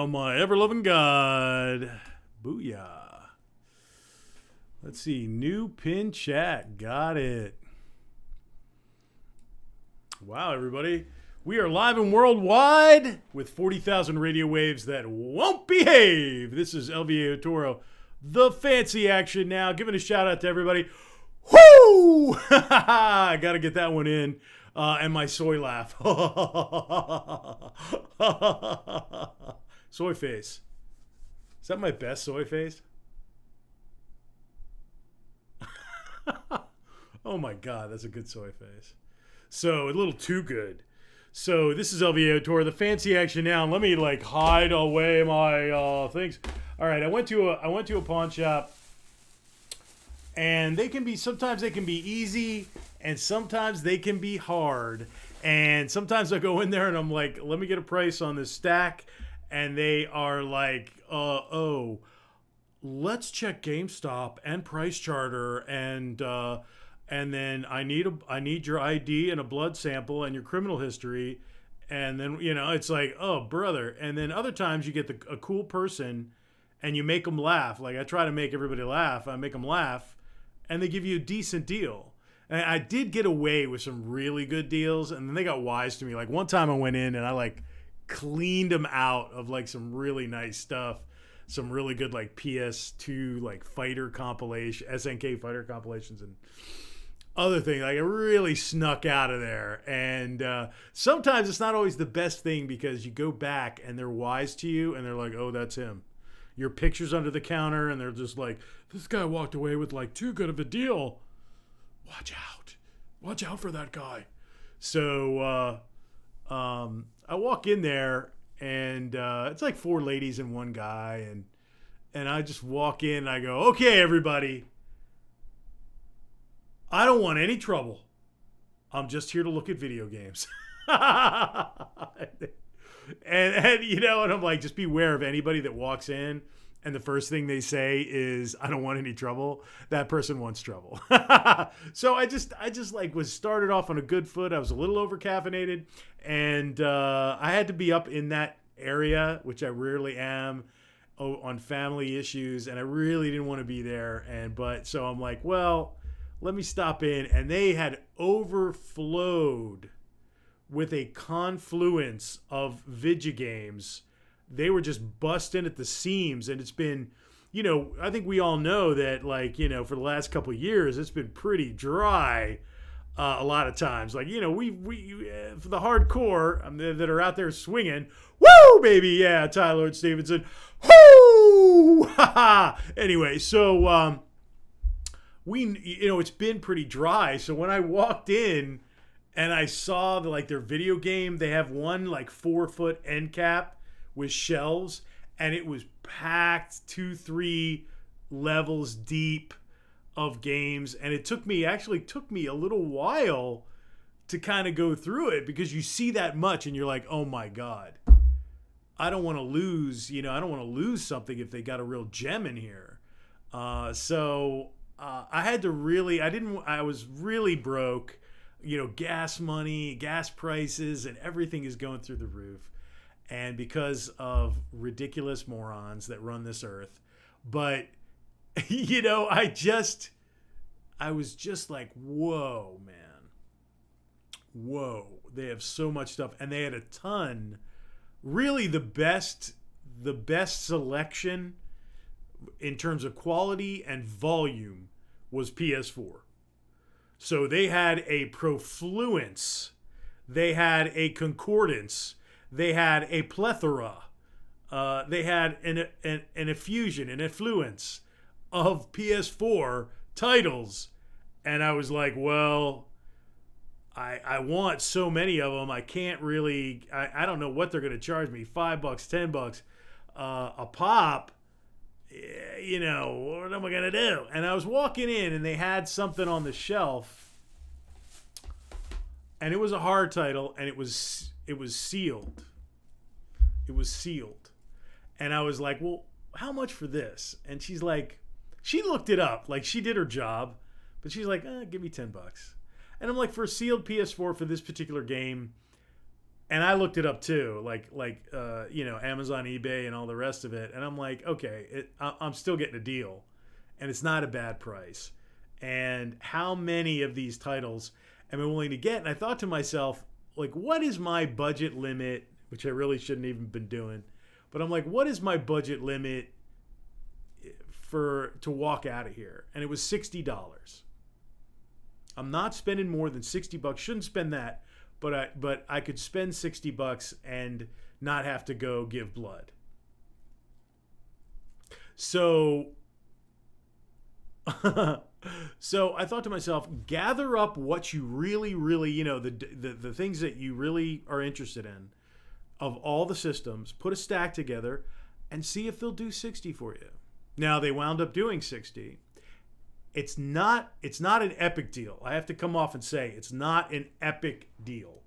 Oh, my ever-loving God. Booyah. Let's see. New pin chat. Got it. Wow, everybody. We are live and worldwide with 40,000 radio waves that won't behave. This is LVAO Toro, the Fancy Action Now. Giving a shout out to everybody. Woo! I got to get that one in. And my soy laugh. Soy face. Is that my best soy face? Oh my God, that's a good soy face. So, a little too good. So, this is LVAO Tour, the Fancy Action Now. Let me like hide away my things. All right, I went to a pawn shop, and sometimes they can be easy, and sometimes they can be hard. And sometimes I go in there and I'm like, let me get a price on this stack, and they are like, let's check GameStop and Price Charter, and then I need your ID and a blood sample and your criminal history, and then it's like, oh brother. And then other times you get a cool person, and you make them laugh. Like I try to make everybody laugh. I make them laugh, and they give you a decent deal. And I did get away with some really good deals, and then they got wise to me. Like one time I went in and I like cleaned them out of like some really nice stuff, some really good like PS2 like fighter compilation, SNK fighter compilations, and other thing. Like I really snuck out of there. And sometimes it's not always the best thing, because you go back and they're wise to you and they're like, oh, that's him. Your picture's under the counter and they're just like, this guy walked away with like too good of a deal. Watch out for that guy. So I walk in there, and it's like 4 ladies and 1 guy, and I just walk in and I go, okay, everybody, I don't want any trouble. I'm just here to look at video games. and and I'm like, just beware of anybody that walks in and the first thing they say is, I don't want any trouble. That person wants trouble. So I just like was started off on a good foot. I was a little over caffeinated, and I had to be up in that area, which I rarely am, on family issues, and I really didn't want to be there. So I'm like, well, let me stop in. And they had overflowed with a confluence of video games. They were just busting at the seams, and it's been, I think we all know that, like, for the last couple of years, it's been pretty dry a lot of times. Like, we for the hardcore that are out there swinging, woo, baby, yeah, Tyler and Stevenson, woo, anyway, so it's been pretty dry. So when I walked in and I saw their video game, they have one like 4-foot end cap with shelves, and it was packed 2-3 levels deep of games, and it took me a little while to kind of go through it, because you see that much and you're like, oh my God, I don't want to lose something if they got a real gem in here. So I was really broke, gas money, gas prices, and everything is going through the roof. And because of ridiculous morons that run this earth. But, I was just like, whoa, man. Whoa. They have so much stuff. And they had a ton. Really the best selection in terms of quality and volume was PS4. So they had a Profluence. They had a Concordance. They had a plethora. They had an effusion, an effluence of PS4 titles. And I was like, well, I want so many of them. I can't really, I don't know what they're going to charge me. $5, $10 a pop. What am I going to do? And I was walking in, and they had something on the shelf, and it was a hard title, and it was sealed. It was sealed. And I was like, well, how much for this? And she's like, she looked it up. Like, she did her job. But she's like, give me $10. And I'm like, for a sealed PS4 for this particular game, And I looked it up too, Amazon, eBay, and all the rest of it. And I'm like, okay, I'm still getting a deal, and it's not a bad price. And how many of these titles am I willing to get? And I thought to myself, like, what is my budget limit? Which I really shouldn't even been doing, but I'm like, what is my budget limit to walk out of here? And it was $60. I'm not spending more than $60. Shouldn't spend that, but I could spend $60 and not have to go give blood. So so I thought to myself, gather up what you really, really, the things that you really are interested in of all the systems, put a stack together, and see if they'll do 60 for you. Now, they wound up doing 60. It's not an epic deal. I have to come off and say it's not an epic deal,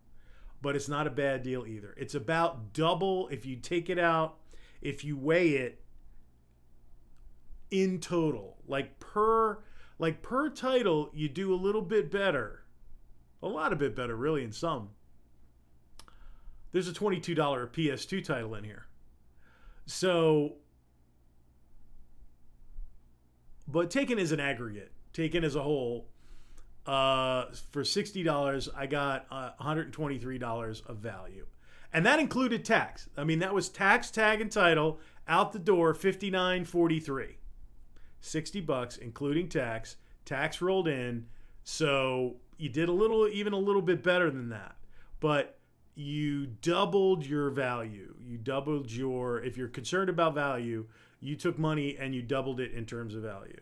but it's not a bad deal either. It's about double if you take it out, if you weigh it in total, like per title, you do a little bit better, a lot of bit better, really, in some. There's a $22 PS2 title in here. So, but taken as an aggregate, taken as a whole, for $60, I got $123 of value. And that included tax. I mean, that was tax, tag, and title, out the door, $59.43. $60, including tax. Tax rolled in. So you did even a little bit better than that. But you doubled your value. You doubled if you're concerned about value, you took money and you doubled it in terms of value.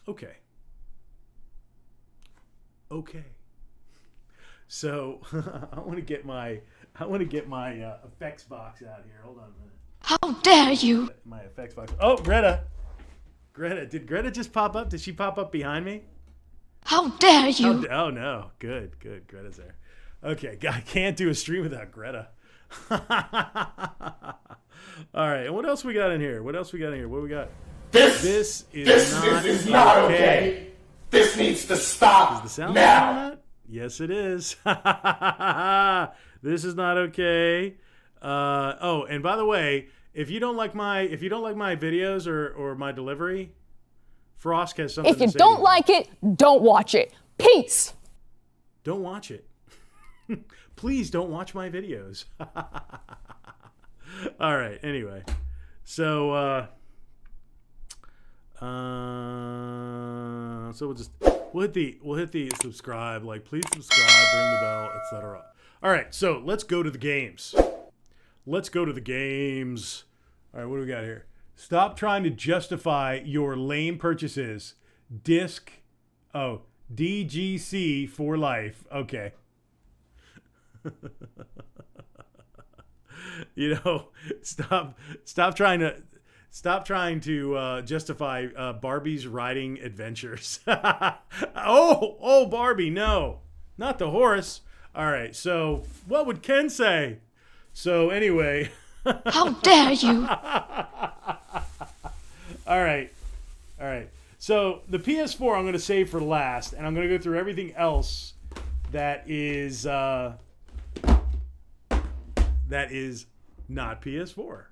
Okay. So I want to get my effects box out here. Hold on a minute. How dare you? My effects box. Oh, Greta. Did Greta just pop up? Did she pop up behind me? How dare you? Oh no. Good. Greta's there. Okay, I can't do a stream without Greta. All right, and what else we got in here? What we got? This is not okay. This needs to stop. Is the sound now. on that? Yes, it is. This is not okay. And by the way, if you don't like my videos or my delivery, Frost has something to say. If you don't like it, don't watch it. Peace. Don't watch it. Please don't watch my videos. All right. Anyway, so we'll hit the subscribe. Like, please subscribe, ring the bell, etc. All right. So let's go to the games. All right. What do we got here? Stop trying to justify your lame purchases. DGC for life. Okay. Stop trying to justify Barbie's riding adventures. oh, Barbie, no, not the horse. All right, so what would Ken say? So anyway, How dare you? all right. So the PS4 I'm going to save for last, and I'm going to go through everything else that is not PS4.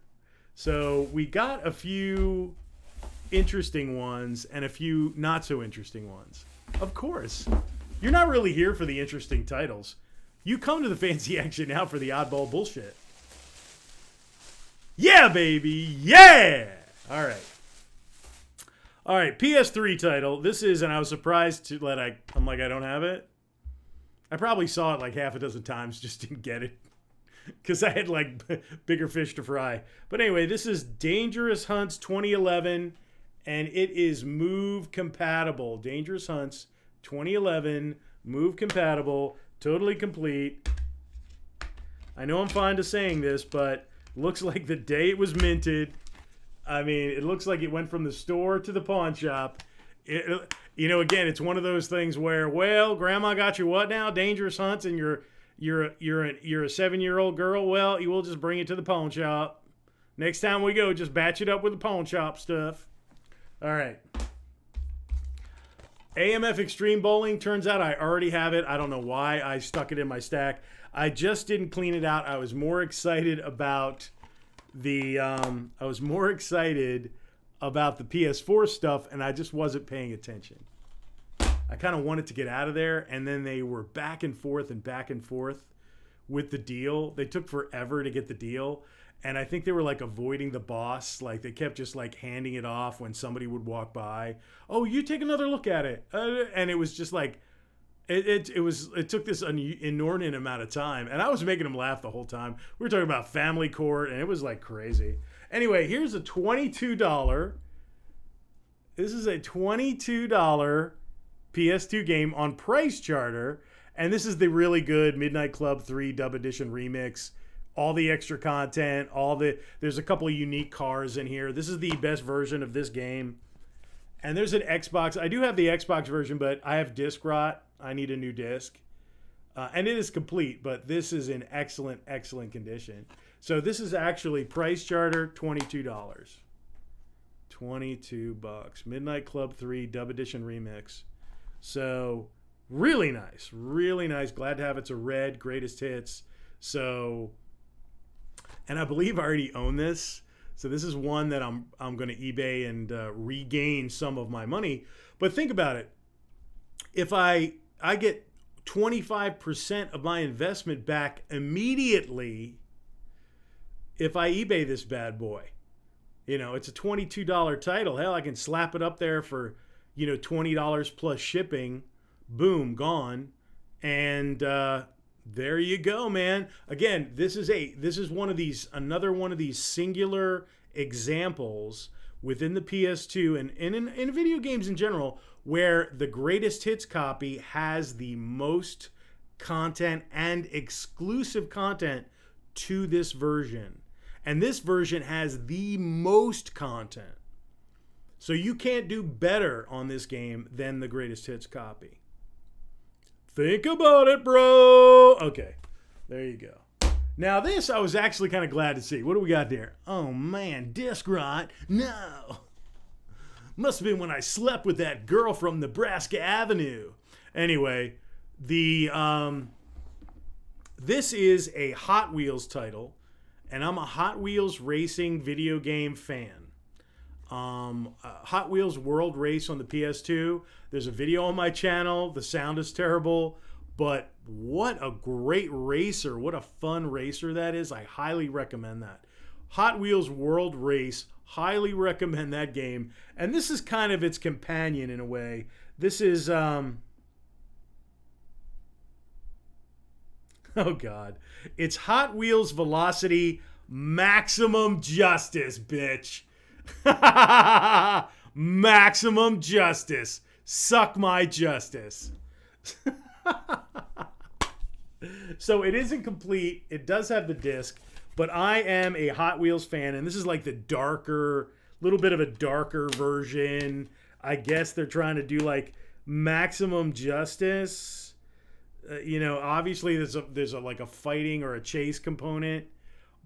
So we got a few interesting ones and a few not so interesting ones. Of course, you're not really here for the interesting titles. You come to the Fancy Action Now for the oddball bullshit. Yeah, baby. Yeah. All right. PS3 title. This is, and I was surprised I'm like, I don't have it. I probably saw it like half a dozen times, just didn't get it. Because I had like bigger fish to fry. But anyway, this is Dangerous Hunts 2011, and it is Move compatible. Dangerous Hunts 2011, Move compatible, totally complete. I know I'm fond of saying this, but looks like the day it was minted. I mean, it looks like it went from the store to the pawn shop. Again, it's one of those things where, well, Grandma got you what now? Dangerous Hunts, and you're a 7-year-old girl. Well, you will just bring it to the pawn shop. Next time we go, just batch it up with the pawn shop stuff. All right. Amf Extreme Bowling. Turns out I already have it. I don't know why I stuck it in my stack. I just didn't clean it out. I was more excited about the PS4 stuff, and I just wasn't paying attention. I kind of wanted to get out of there, and then they were back and forth with the deal. They took forever to get the deal, and I think they were like avoiding the boss. Like they kept just like handing it off when somebody would walk by. Oh, you take another look at it, and it was just like it took this inordinate amount of time, and I was making them laugh the whole time. We were talking about Family Court, and it was like crazy. Anyway, here's a $22. This is a $22 PS2 game on Price Charter, and this is the really good Midnight Club 3 Dub Edition Remix. All the extra content, there's a couple of unique cars in here. This is the best version of this game. And there's an Xbox. I do have the Xbox version, but I have disc rot. I need a new disc. And it is complete, but this is in excellent, excellent condition. So this is actually Price Charter, $22. $22. Midnight Club 3 Dub Edition Remix. So really nice. Really nice. Glad to have it's a red greatest hits. So, and I believe I already own this. So this is one that I'm going to eBay and regain some of my money. But think about it. If I get 25% of my investment back immediately if I eBay this bad boy. You know, it's a $22 title. Hell, I can slap it up there for, $20 plus shipping. Boom, gone. And there you go, man. Again, this is another one of these singular examples within the PS2 and in video games in general where the greatest hits copy has the most content and exclusive content to this version. And this version has the most content. So you can't do better on this game than the greatest hits copy. Think about it, bro. Okay, there you go. Now this I was actually kind of glad to see. What do we got there? Oh man, disc rot? No. Must have been when I slept with that girl from Nebraska Avenue. Anyway, this is a Hot Wheels title, and I'm a Hot Wheels racing video game fan. Hot Wheels World Race on the PS2. There's a video on my channel. The sound is terrible, but what a great racer. What a fun racer that is. I highly recommend that. Hot Wheels World Race. Highly recommend that game. And this is kind of its companion in a way. This is, oh God. It's Hot Wheels Velocity Maximum Justice, bitch. Maximum Justice. Suck my justice. So it isn't complete. It does have the disc, but I am a Hot Wheels fan, and this is like the darker, little bit of a darker version. I guess they're trying to do like Maximum Justice. Obviously there's like a fighting or a chase component,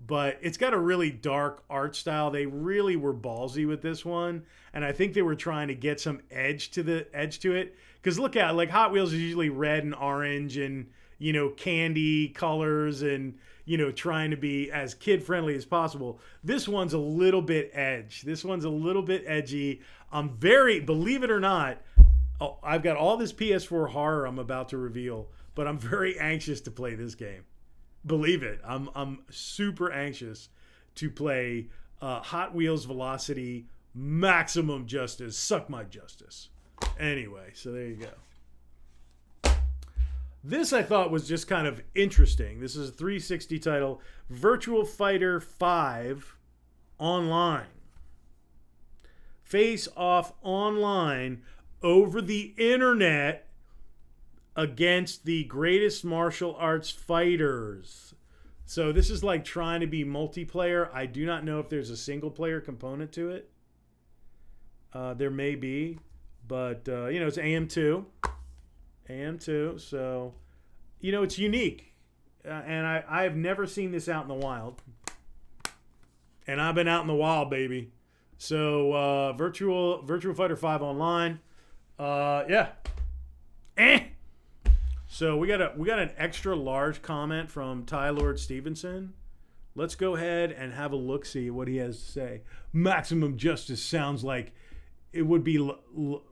but it's got a really dark art style. They really were ballsy with this one, and I think they were trying to get some edge to it. Because look at it, like Hot Wheels is usually red and orange and candy colors and trying to be as kid friendly as possible. This one's a little bit edge. This one's a little bit edgy. I'm very, believe it or not, I've got all this PS4 horror I'm about to reveal, but I'm very anxious to play this game. Believe it. I'm super anxious to play Hot Wheels Velocity Maximum Justice. Suck my justice. Anyway, so there you go. This I thought was just kind of interesting. This is a 360 title, Virtua Fighter 5 Online. Face off online over the internet against the greatest martial arts fighters. So this is like trying to be multiplayer. I do not know if there's a single player component to it. There may be, but it's AM2. AM2, so it's unique, and I've never seen this out in the wild, and I've been out in the wild, baby. So Virtua Fighter 5 Online, yeah, So we got an extra large comment from Ty Lord Stevenson. Let's go ahead and have a look, see what he has to say. Maximum Justice sounds like it would be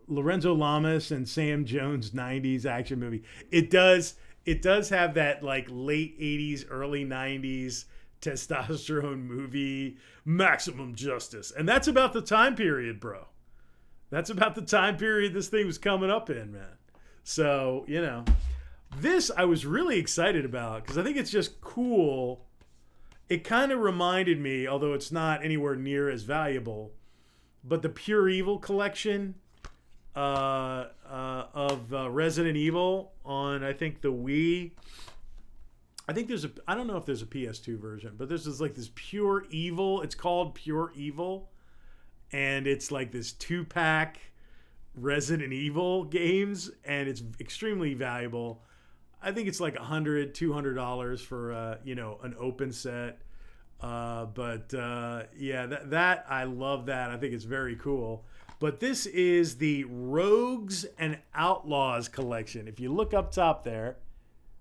Lorenzo Lamas and Sam Jones 90s action movie. It does have that like late 80s, early 90s testosterone movie, Maximum Justice. And that's about the time period, bro. That's about the time period this thing was coming up in, man. So, you know, this I was really excited about because I think it's just cool. It kind of reminded me, although it's not anywhere near as valuable, but the Pure Evil collection of Resident Evil on, I think, the Wii. I think I don't know if there's a PS2 version, but this is like this Pure Evil. It's called Pure Evil. And it's like this 2-pack Resident Evil games, and it's extremely valuable. I think it's like $100, $200 for an open set. Yeah, that I love that. I think it's very cool. But this is the Rogues and Outlaws collection. If you look up top there,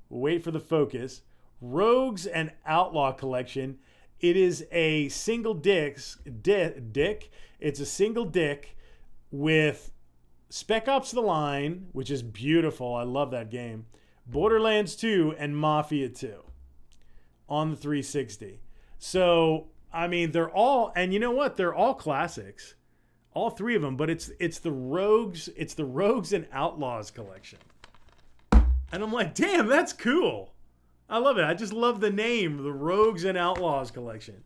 we'll wait for the focus. Rogues and Outlaw collection. It is a single dick. It's a single disc with Spec Ops: The Line, which is beautiful. I love that game. Borderlands 2 and Mafia 2 on the 360. So, I mean, they're all, and you know what? They're all classics. All three of them, but it's the Rogues and Outlaws collection. And I'm like, damn, that's cool. I love it. I just love the name, the Rogues and Outlaws collection.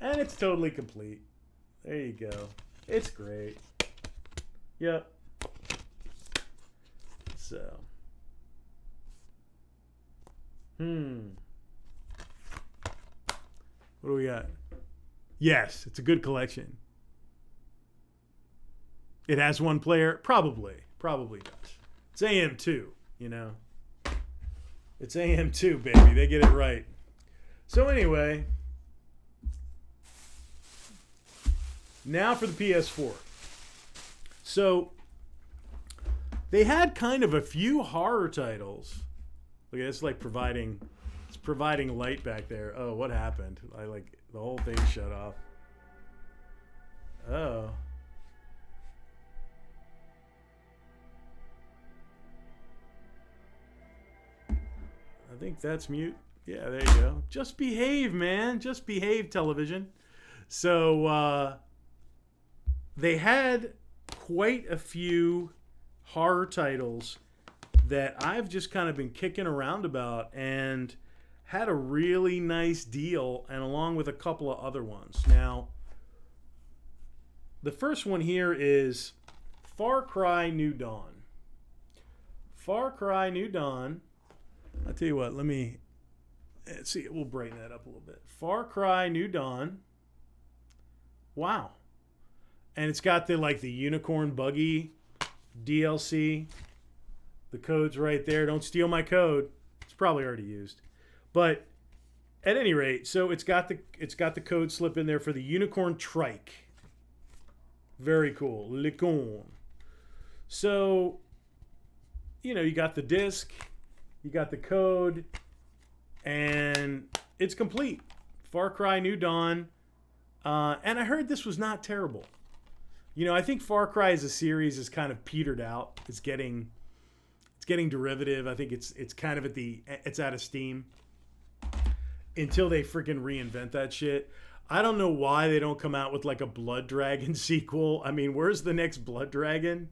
And it's totally complete. There you go. It's great. Yep. So. What do we got? Yes, it's a good collection. It has one player? Probably does. It's AM2, you know. It's AM2, baby. They get it right. So anyway, now for the PS4. So they had kind of a few horror titles. Look, it's like providing light back there. Oh, what happened? The whole thing shut off. Oh. I think that's mute. Yeah, there you go. Just behave, man. Just behave, television. So they had quite a few horror titles that I've just kind of been kicking around about and had a really nice deal, and along with a couple of other ones. Now, the first one here is Far Cry New Dawn. Far Cry New Dawn. I'll tell you what, let's see, we'll brighten that up a little bit. Far Cry New Dawn. Wow. And it's got the unicorn buggy DLC. The code's right there. Don't steal my code. It's probably already used. But at any rate, so it's got the code slip in there for the unicorn trike. Very cool. Licorne. So, you got the disc. You got the code, and it's complete. Far Cry New Dawn. And I heard this was not terrible. I think Far Cry as a series is kind of petered out. It's getting derivative. I think it's kind of it's out of steam until they freaking reinvent that shit. I don't know why they don't come out with like a Blood Dragon sequel. I mean, where's the next Blood Dragon?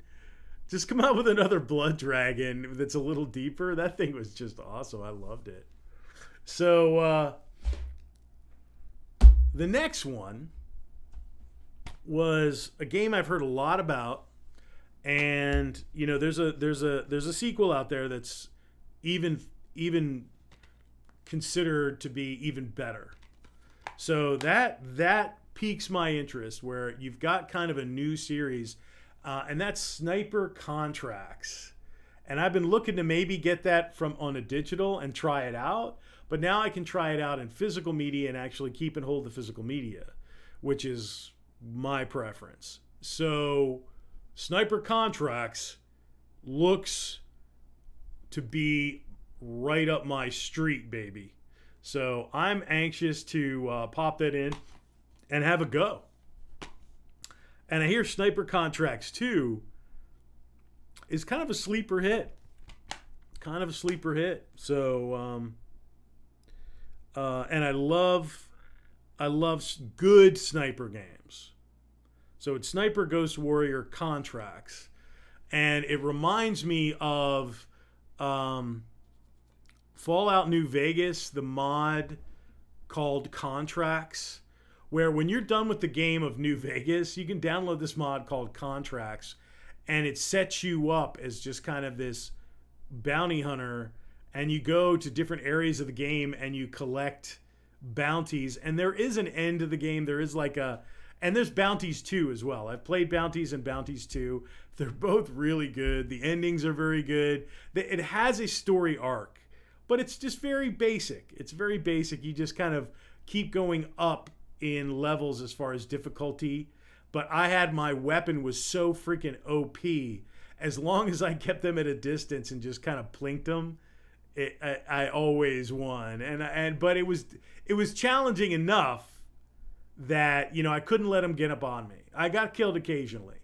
Just come out with another Blood Dragon that's a little deeper. That thing was just awesome. I loved it. So the next one was a game I've heard a lot about, and there's a sequel out there that's even considered to be even better. So that piques my interest, where you've got kind of a new series. And that's Sniper Contracts. And I've been looking to maybe get that on a digital and try it out. But now I can try it out in physical media and actually keep and hold the physical media, which is my preference. So Sniper Contracts looks to be right up my street, baby. So I'm anxious to pop that in and have a go. And I hear Sniper Contracts 2 is kind of a sleeper hit. So, and I love good sniper games. So it's Sniper Ghost Warrior Contracts. And it reminds me of Fallout New Vegas, the mod called Contracts, where when you're done with the game of New Vegas, you can download this mod called Contracts, and it sets you up as just kind of this bounty hunter, and you go to different areas of the game and you collect bounties, and there is an end to the game. There is and there's Bounties 2 as well. I've played Bounties and Bounties 2. They're both really good. The endings are very good. It has a story arc, but it's just very basic. It's very basic. You just kind of keep going up in levels as far as difficulty. But I had my weapon was so freaking OP. As long as I kept them at a distance and just kind of plinked them, I always won. But it was challenging enough that, you know, I couldn't let them get up on me. I got killed occasionally,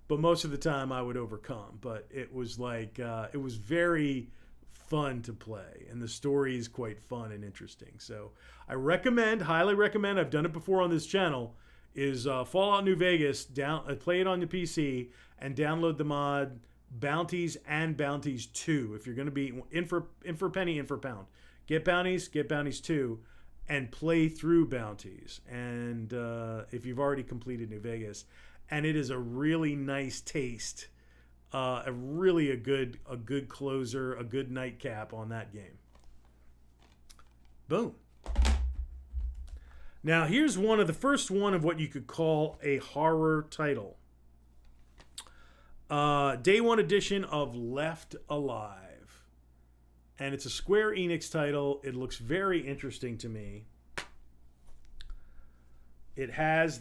but most of the time I would overcome. But it was like, it was very fun to play, and the story is quite fun and interesting. So I highly recommend, I've done it before on this channel, is Fallout New Vegas, play it on your PC, and download the mod Bounties and Bounties 2. If you're going to be in for penny, in for pound. Get Bounties 2, and play through Bounties. And if you've already completed New Vegas, and it is a really nice taste, a good closer, a good nightcap on that game. Boom. Now here's the first one of what you could call a horror title. Day 1 edition of Left Alive. And it's a Square Enix title. It looks very interesting to me. It's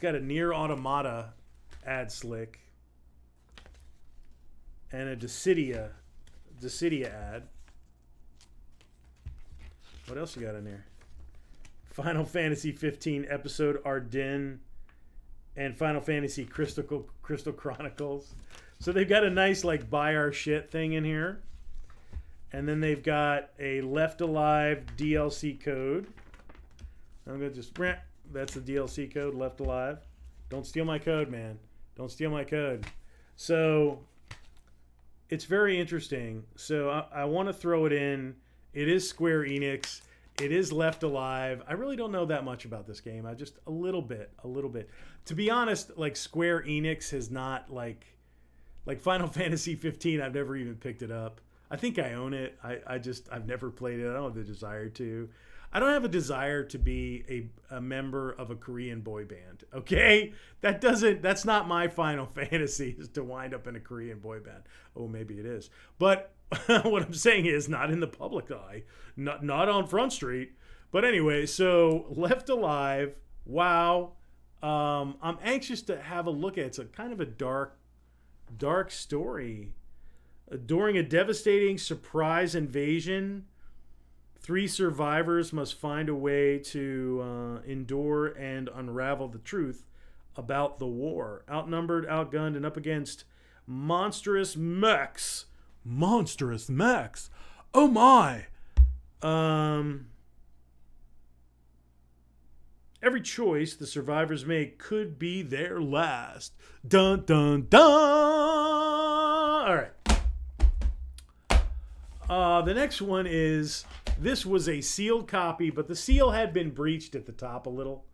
got a Nier Automata ad slick and a Dissidia ad. What else you got in there? Final Fantasy 15 episode Ardennes and Final Fantasy Crystal Chronicles. So they've got a nice like buy our shit thing in here. And then they've got a Left Alive DLC code. I'm going to just... That's the DLC code, Left Alive. Don't steal my code, man. Don't steal my code. So it's very interesting. So I want to throw it in. It is Square Enix. It is Left Alive. I really don't know that much about this game. I just a little bit. To be honest, like Square Enix has not like Final Fantasy 15. I've never even picked it up. I think I own it. I've never played it. I don't have the desire to. I don't have a desire to be a member of a Korean boy band. Okay? That's not my Final Fantasy, is to wind up in a Korean boy band. Oh, maybe it is. But what I'm saying is not in the public eye, not on Front Street. But anyway, so Left Alive, wow. I'm anxious to have a look at it. It's a kind of a dark story. During a devastating surprise invasion, 3 survivors must find a way to endure and unravel the truth about the war. Outnumbered, outgunned, and up against monstrous mechs. Monstrous mechs. Oh my. Every choice the survivors make could be their last. Dun dun dun. All right. The next one is, this was a sealed copy, but the seal had been breached at the top a little.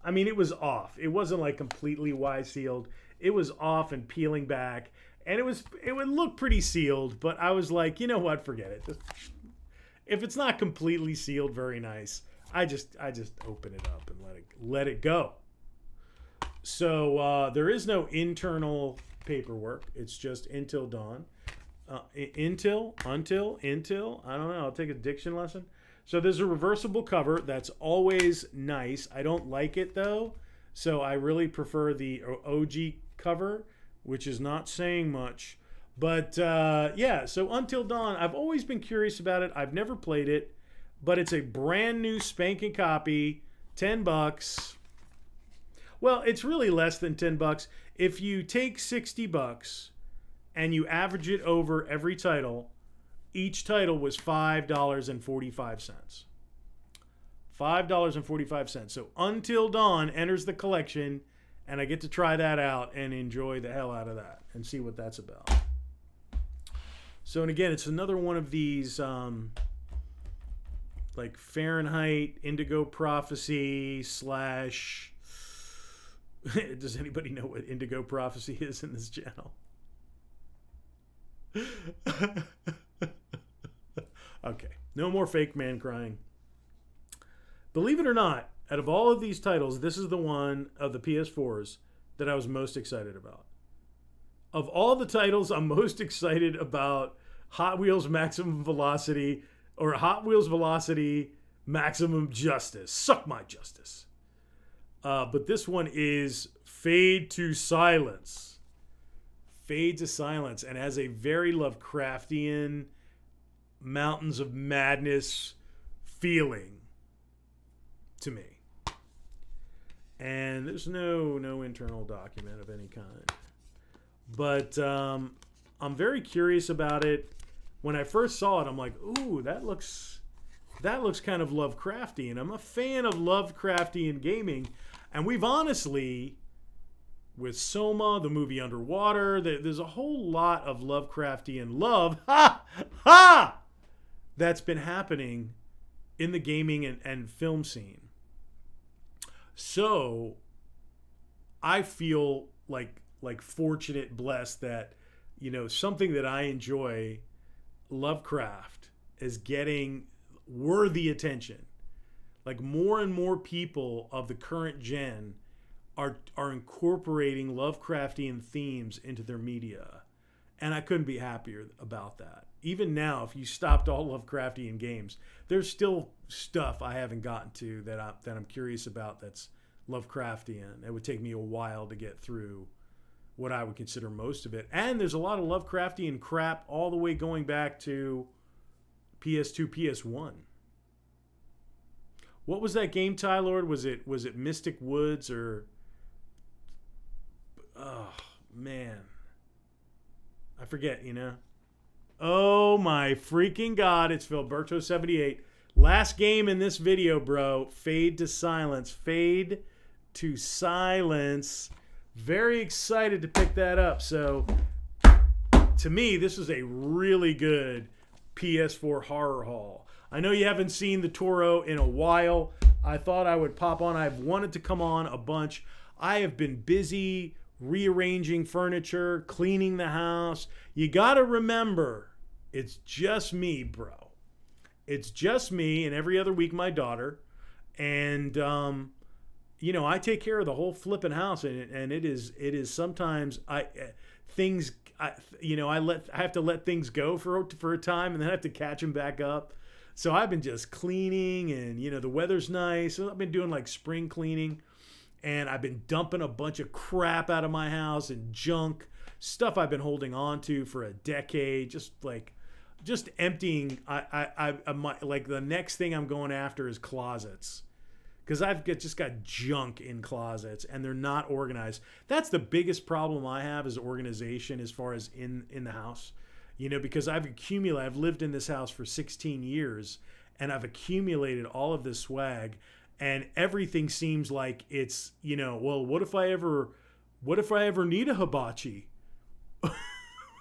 I mean, it was off. It wasn't like completely wide sealed. It was off and peeling back, and it would look pretty sealed, but I was like, you know what? Forget it. If it's not completely sealed, very nice. I just open it up and let it go. So there is no internal paperwork. It's just Until Dawn. Until, I don't know. I'll take a diction lesson. So there's a reversible cover. That's always nice. I don't like it though. So I really prefer the OG cover, which is not saying much. But yeah, so Until Dawn, I've always been curious about it. I've never played it, but it's a brand new spanking copy, $10. Well, it's really less than $10. If you take $60 and you average it over every title, each title was $5.45. $5.45. So Until Dawn enters the collection, and I get to try that out and enjoy the hell out of that and see what that's about. So, and again, it's another one of these like Fahrenheit Indigo Prophecy / does anybody know what Indigo Prophecy is in this channel? Okay, no more fake man crying. Believe it or not, out of all of these titles, this is the one of the PS4s that I was most excited about. Of all the titles, I'm most excited about Hot Wheels Maximum Velocity or Hot Wheels Velocity Maximum Justice. Suck my justice. But this one is Fade to Silence. Fade to Silence, and has a very Lovecraftian Mountains of Madness feeling to me. And there's no internal document of any kind. But I'm very curious about it. When I first saw it, I'm like, ooh, that looks kind of Lovecraftian. I'm a fan of Lovecraftian gaming. And we've honestly, with Soma, the movie Underwater, there's a whole lot of Lovecraftian love, that's been happening in the gaming and film scene. So I feel like fortunate, blessed that, something that I enjoy, Lovecraft, is getting worthy attention. Like more and more people of the current gen are incorporating Lovecraftian themes into their media. And I couldn't be happier about that. Even now, if you stopped all Lovecraftian games, there's still stuff I haven't gotten to that I'm curious about that's Lovecraftian. It would take me a while to get through what I would consider most of it. And there's a lot of Lovecraftian crap all the way going back to PS2, PS1. What was that game, Ty Lord? Was it Mystic Woods or... Oh, man. I forget, Oh my freaking God, it's Philberto78. Last game in this video, bro. Fade to Silence. Fade to Silence. Very excited to pick that up. So, to me, this is a really good PS4 horror haul. I know you haven't seen the Toro in a while. I thought I would pop on. I've wanted to come on a bunch. I have been busy rearranging furniture, cleaning the house. You got to remember, it's just me, bro. It's just me, and every other week my daughter. And, I take care of the whole flipping house, and it is sometimes I have to let things go for a time, and then I have to catch them back up. So I've been just cleaning, and the weather's nice. So I've been doing like spring cleaning, and I've been dumping a bunch of crap out of my house and junk stuff I've been holding on to for a decade. Just emptying. I'm like, the next thing I'm going after is closets, because I've just got junk in closets and they're not organized. That's the biggest problem I have, is organization as far as in the house. Because I've lived in this house for 16 years, and I've accumulated all of this swag, and everything seems like it's, well, what if I ever need a hibachi?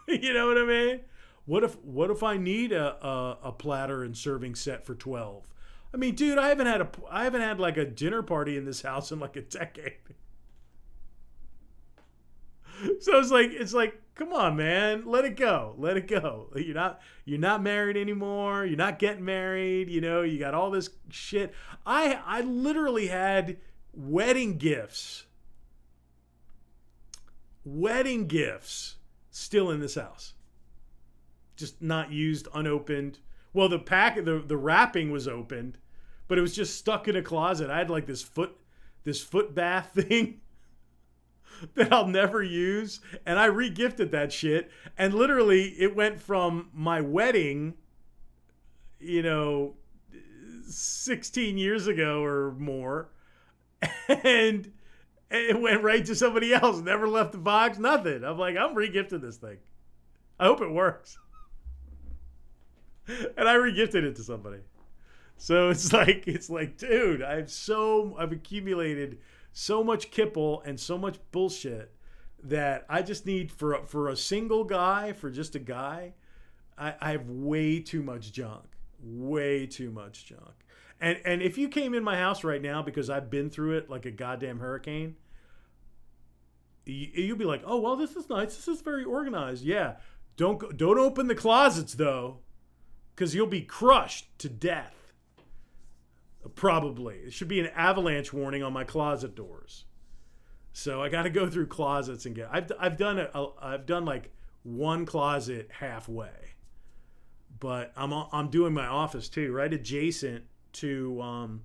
You know what I mean? What if I need a platter and serving set for 12? I mean, dude, I haven't had like a dinner party in this house in like a decade. So it's like, come on, man, let it go. You're not married anymore. You're not getting married. You got all this shit. I literally had wedding gifts still in this house, just not used, unopened. Well, the wrapping was opened, but it was just stuck in a closet. I had like this foot bath thing. that I'll never use. And I re-gifted that shit. And literally it went from my wedding, 16 years ago or more. And it went right to somebody else. Never left the box, nothing. I'm like, I'm re-gifting this thing. I hope it works. And I re-gifted it to somebody. So it's like, dude, I've accumulated so much kipple and so much bullshit that I just need for a single guy, for just a guy, I have way too much junk. Way too much junk. And if you came in my house right now, because I've been through it like a goddamn hurricane, you'll be like, oh, well, this is nice. This is very organized. Yeah. Don't open the closets, though, because you'll be crushed to death. Probably. It should be an avalanche warning on my closet doors. So I got to go through closets and I've done like one closet halfway. But I'm doing my office too, right adjacent to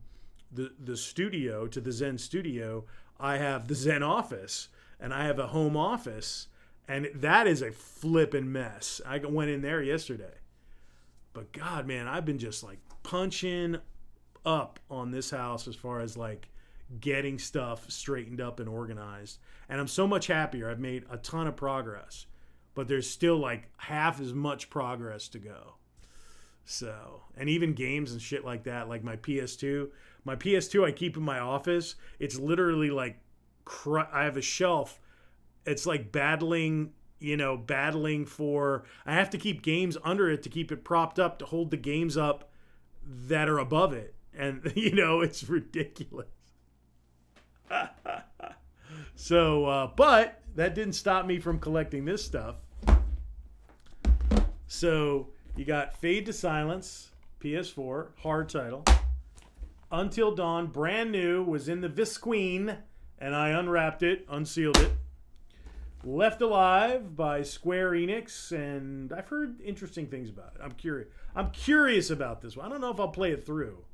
the studio, to the Zen studio. I have the Zen office, and I have a home office, and that is a flippin' mess. I went in there yesterday. But God, man, I've been just like punching up on this house as far as like getting stuff straightened up and organized. And I'm so much happier. I've made a ton of progress, but there's still like half as much progress to go. So, and even games and shit like that, like my PS2 I keep in my office. It's literally like, I have a shelf. It's like battling for, I have to keep games under it to keep it propped up, to hold the games up that are above it. And, it's ridiculous. So, but that didn't stop me from collecting this stuff. So, you got Fade to Silence, PS4, hard title. Until Dawn, brand new, was in the Visqueen, and I unwrapped it, unsealed it. Left Alive by Square Enix, and I've heard interesting things about it. I'm curious about this one. I don't know if I'll play it through.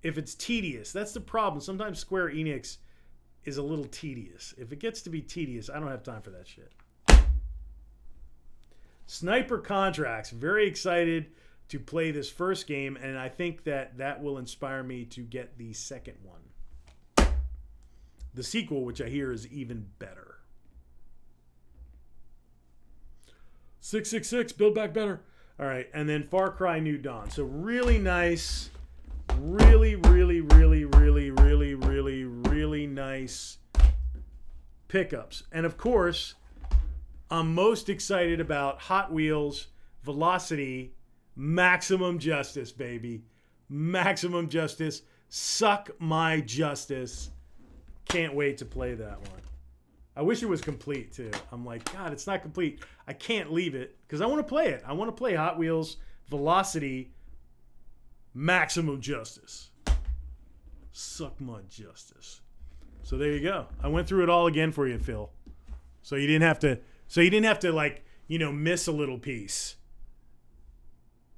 If it's tedious, that's the problem. Sometimes Square Enix is a little tedious. If it gets to be tedious, I don't have time for that shit. Sniper Contracts. Very excited to play this first game, and I think that will inspire me to get the second one. The sequel, which I hear is even better. 666, Build Back Better. All right, and then Far Cry New Dawn. So really nice, really nice pickups. And of course, I'm most excited about Hot Wheels Velocity Maximum Justice, baby. Maximum Justice. Suck my justice. Can't wait to play that one. I wish it was complete, too. I'm like, God, it's not complete. I can't leave it because I want to play it. I want to play Hot Wheels Velocity Maximum Justice. Suck my justice. So there you go. I went through it all again for you, Phil. So you didn't have to like, miss a little piece.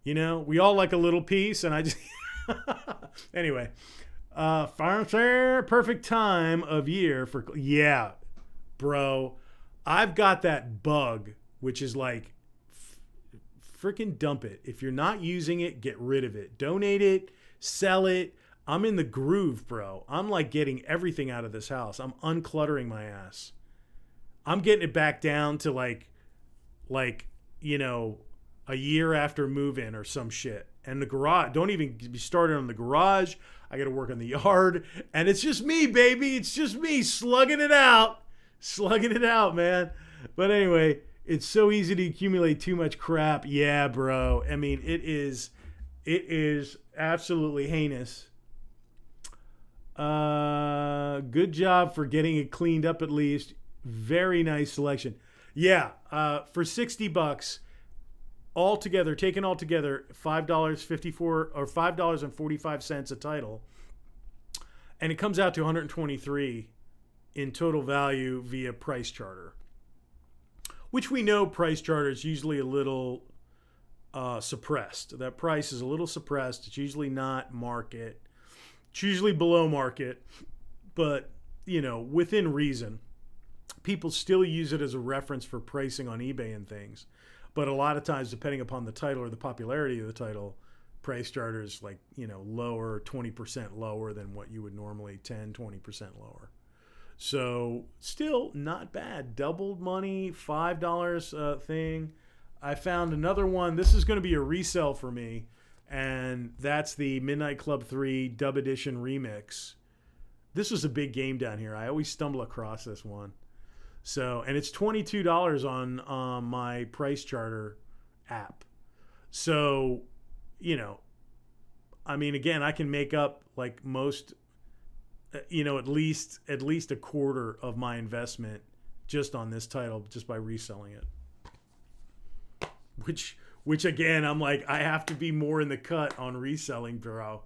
We all like a little piece, and I just anyway. Perfect time of year for, yeah, bro. I've got that bug, which is like, freaking dump it. If you're not using it, get rid of it. Donate it, sell it. I'm in the groove, bro. I'm like getting everything out of this house. I'm uncluttering my ass. I'm getting it back down to like, a year after move-in or some shit. And the garage, don't even be started on the garage. I got to work on the yard. And it's just me, baby. It's just me slugging it out. Slugging it out, man. But anyway, it's so easy to accumulate too much crap. Yeah, bro. I mean, it is absolutely heinous. Good job for getting it cleaned up at least. Very nice selection. Yeah, for $60 altogether, taken all together, $5.54 or $5.45 a title, and it comes out to $123 in total value via Price Charter, which we know Price Charter is usually a little suppressed. That price is a little suppressed. It's usually not market. It's usually below market, but within reason. people still use it as a reference for pricing on eBay and things. But a lot of times, depending upon the title or the popularity of the title, price charter is like, lower, 20% lower than what you would normally, 10, 20% lower. So still not bad. Doubled money, $5 thing. I found another one. This is going to be a resell for me. And that's the Midnight Club 3 Dub Edition Remix. This was a big game down here. I always stumble across this one. So, and it's $22 on my Price Charter app. So, again, I can make up like most, at least a quarter of my investment just on this title, just by reselling it. Which again, I'm like, I have to be more in the cut on reselling, bro.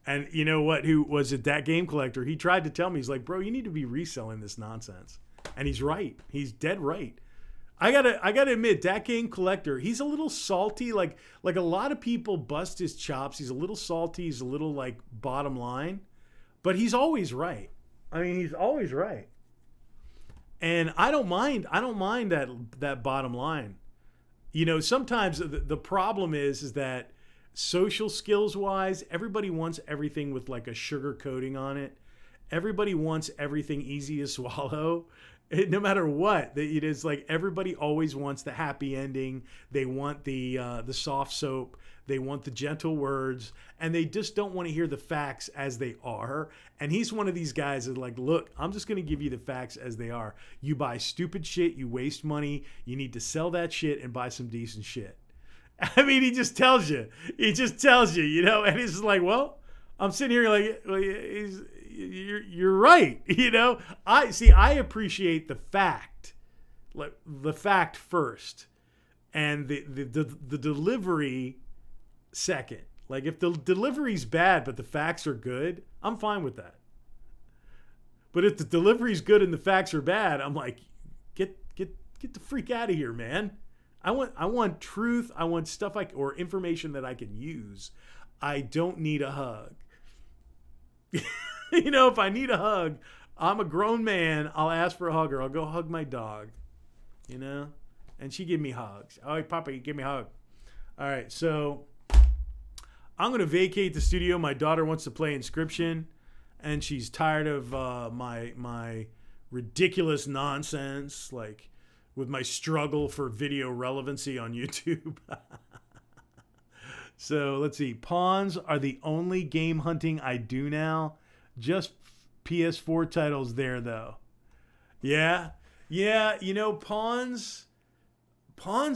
And you know what? Who was it? That Game Collector. He tried to tell me, he's like, bro, you need to be reselling this nonsense. And he's right. He's dead right. I gotta admit, that Game Collector, he's a little salty. Like a lot of people bust his chops. He's a little salty. He's a little like bottom line, but he's always right. He's always right. And I don't mind that bottom line. Sometimes the problem is that social skills wise, everybody wants everything with like a sugar coating on it. Everybody wants everything easy to swallow. No matter what, it is like everybody always wants the happy ending. They want the soft soap. They want the gentle words, and they just don't want to hear the facts as they are. And he's one of these guys that like, look, I'm just going to give you the facts as they are. You buy stupid shit. You waste money. You need to sell that shit and buy some decent shit. He just tells you. He just tells you, and it's just like, well, I'm sitting here like, you're right. I appreciate the fact, like the fact first, and the delivery second. Like if the delivery's bad but the facts are good, I'm fine with that. But if the delivery's good and the facts are bad, I'm like, get the freak out of here, man. I want truth. I want stuff or information that I can use. I don't need a hug. If I need a hug, I'm a grown man. I'll ask for a hug, or I'll go hug my dog, and she give me hugs. Oh, Papa, you give me a hug. All right, so I'm going to vacate the studio. My daughter wants to play Inscription, and she's tired of my ridiculous nonsense, like with my struggle for video relevancy on YouTube. So let's see. Pawns are the only game hunting I do now. Just PS4 titles there, though. Yeah. Pawns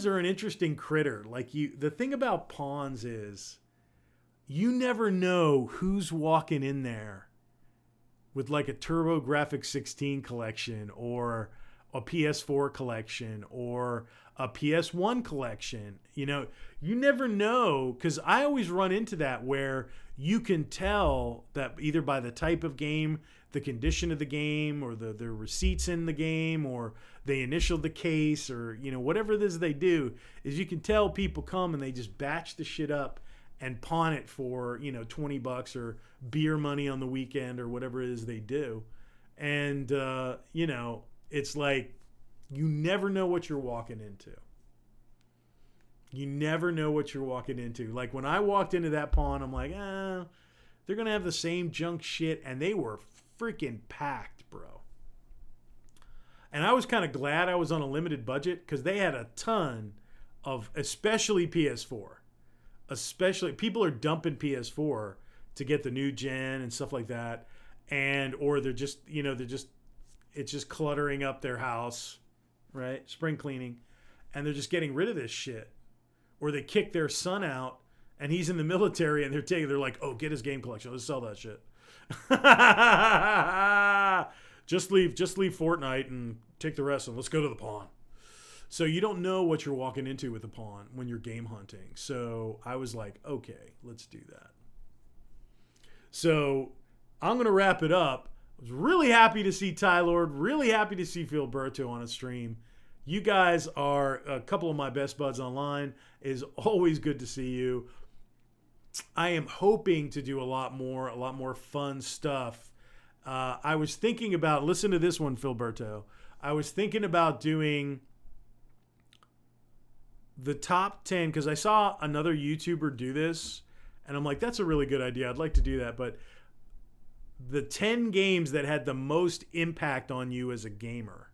are an interesting critter. Like the thing about pawns is you never know who's walking in there with like a TurboGrafx 16 collection or a PS4 collection or a PS1 collection. You never know, because I always run into that where you can tell that either by the type of game, the condition of the game, or the receipts in the game, or they initial the case, or whatever it is they do, is you can tell people come and they just batch the shit up and pawn it for $20 or beer money on the weekend or whatever it is they do. And it's like you never know what you're walking into. You never know what you're walking into. Like when I walked into that pawn, I'm like, they're going to have the same junk shit. And they were freaking packed, bro. And I was kind of glad I was on a limited budget because they had a ton of, especially PS4. Especially, people are dumping PS4 to get the new gen and stuff like that. Or they're just, it's just cluttering up their house, right? Spring cleaning. And they're just getting rid of this shit. Or they kick their son out and he's in the military and they're like, oh, get his game collection. Let's sell that shit. Just leave Fortnite and take the rest and let's go to the pawn. So you don't know what you're walking into with a pawn when you're game hunting. So I was like, okay, let's do that. So I'm going to wrap it up. I was really happy to see Ty Lord, really happy to see Philberto on a stream. You guys are a couple of my best buds online. It is always good to see you. I am hoping to do a lot more fun stuff. I was thinking about, listen to this one, Philberto. I was thinking about doing the top 10 because I saw another YouTuber do this, and I'm like, that's a really good idea. I'd like to do that. But the 10 games that had the most impact on you as a gamer.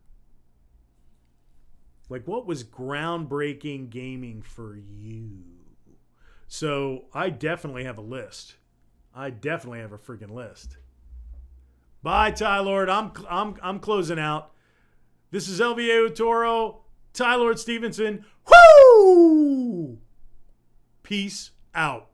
Like, what was groundbreaking gaming for you? So I definitely have a list. I definitely have a freaking list. Bye, Ty Lord. I'm closing out. This is LVA Toro, Ty Lord Stevenson. Woo! Peace out.